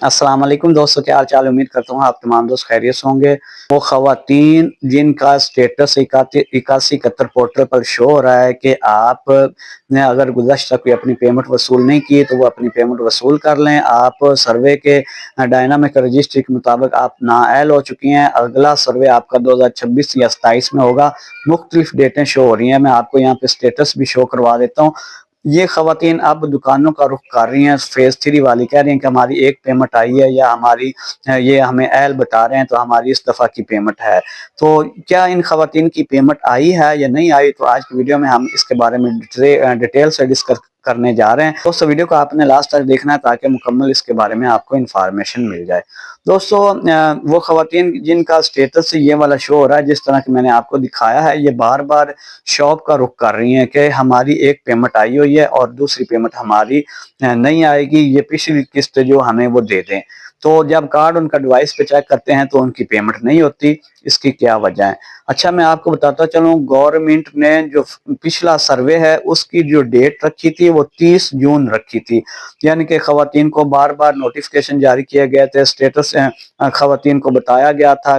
अस्सलाम वालेकुम दोस्तों, क्या हाल चाल। उम्मीद करता हूँ आप तमाम दोस्त खैरियत से होंगे। वो खवातीन जिनका स्टेटस 8171 पोर्टल पर शो हो रहा है कि आप ने अगर गुज़श्ता कोई अपनी पेमेंट वसूल नहीं की तो वो अपनी पेमेंट वसूल कर लें। आप सर्वे के डायनामिक रजिस्ट्री के मुताबिक आप नाअहल हो चुकी हैं। अगला सर्वे आपका 2026 या 27 में होगा। मुख्तलिफ डेटें शो हो रही हैं। मैं आपको यहाँ पे स्टेटस भी शो करवा देता हूँ। ये खवातीन अब दुकानों का रुख कर रही हैं। फेज 3 वाली कह रही हैं कि हमारी एक पेमेंट आई है, या हमारी ये हमें एल बता रहे हैं तो हमारी इस दफ़ा की पेमेंट है। तो क्या इन खवातीन की पेमेंट आई है या नहीं आई, तो आज की वीडियो में हम इसके बारे में डिटेल से डिस्कस करने जा रहे हैं। दोस्तों वीडियो को आपने लास्ट तक देखना है ताकि मुकम्मल इसके बारे में आपको इन्फॉर्मेशन मिल जाए। दोस्तों वो खवातीन जिनका स्टेटस ये वाला शो हो रहा है, जिस तरह की मैंने आपको दिखाया है, ये बार बार शॉप का रुख कर रही हैं कि हमारी एक पेमेंट आई हुई है और दूसरी पेमेंट हमारी नहीं आएगी, ये पिछली किस्त जो हमें वो दे दें। तो जब कार्ड उनका डिवाइस पे चेक करते हैं तो उनकी पेमेंट नहीं होती। इसकी क्या वजह है? अच्छा, मैं आपको बताता चलूं, गवर्नमेंट ने जो पिछला सर्वे है उसकी जो डेट रखी थी वो 30 जून रखी थी। यानी कि खवातीन को बार बार नोटिफिकेशन जारी किए गए थे। स्टेटस खवातीन को बताया गया था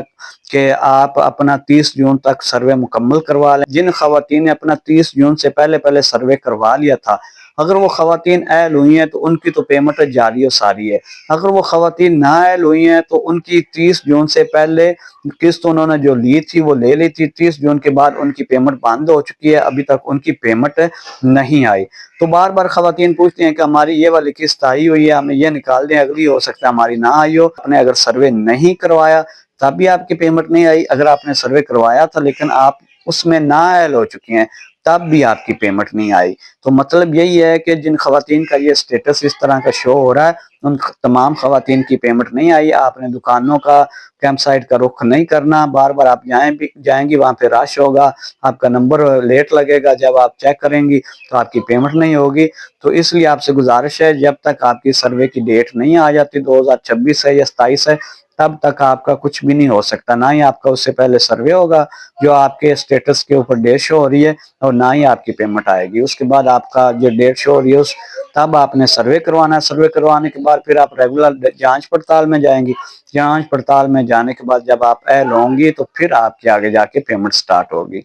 कि आप अपना 30 जून तक सर्वे मुकम्मल करवा लें। जिन खवातीन ने अपना 30 जून से पहले पहले सर्वे करवा लिया था, अगर वो खवातीन अहल हुई हैं तो उनकी तो पेमेंट जारी और सारी है। अगर वो खवातीन ना अहल हुई हैं तो उनकी 30 जून से पहले किस्त उन्होंने जो ली थी वो ले ली थी। 30 जून के बाद उनकी पेमेंट बंद हो चुकी है, अभी तक उनकी पेमेंट नहीं आई। तो बार बार खवातीन पूछती हैं कि हमारी ये वाली किस्त आई हुई है, हमें ये निकाल दें, अगली हो सकता है हमारी ना आई हो। आपने अगर सर्वे नहीं करवाया तब भी आपकी पेमेंट नहीं आई। अगर आपने सर्वे करवाया था लेकिन आप उसमें ना अहल हो चुकी हैं तब भी आपकी पेमेंट नहीं आई। तो मतलब यही है कि जिन खवातीन का ये स्टेटस इस तरह का शो हो रहा है, उन तमाम खवातीन की पेमेंट नहीं आई। आपने दुकानों का कैंप साइट का रुख नहीं करना। बार बार आप जाएंगी वहां पे रश होगा, आपका नंबर लेट लगेगा, जब आप चेक करेंगी तो आपकी पेमेंट नहीं होगी। तो इसलिए आपसे गुजारिश है, जब तक आपकी सर्वे की डेट नहीं आ जाती 2026 है या 27 है, तब तक आपका कुछ भी नहीं हो सकता। ना ही आपका उससे पहले सर्वे होगा जो आपके स्टेटस के ऊपर डेट शो हो रही है, और ना ही आपकी पेमेंट आएगी। उसके बाद आपका जो डेट शो हो रही है तब आपने सर्वे करवाना है। सर्वे करवाने के बाद फिर आप रेगुलर जांच पड़ताल में जाएंगी। जांच पड़ताल में जाने के बाद जब आप अहल होंगी तो फिर आपके आगे जाके पेमेंट स्टार्ट होगी।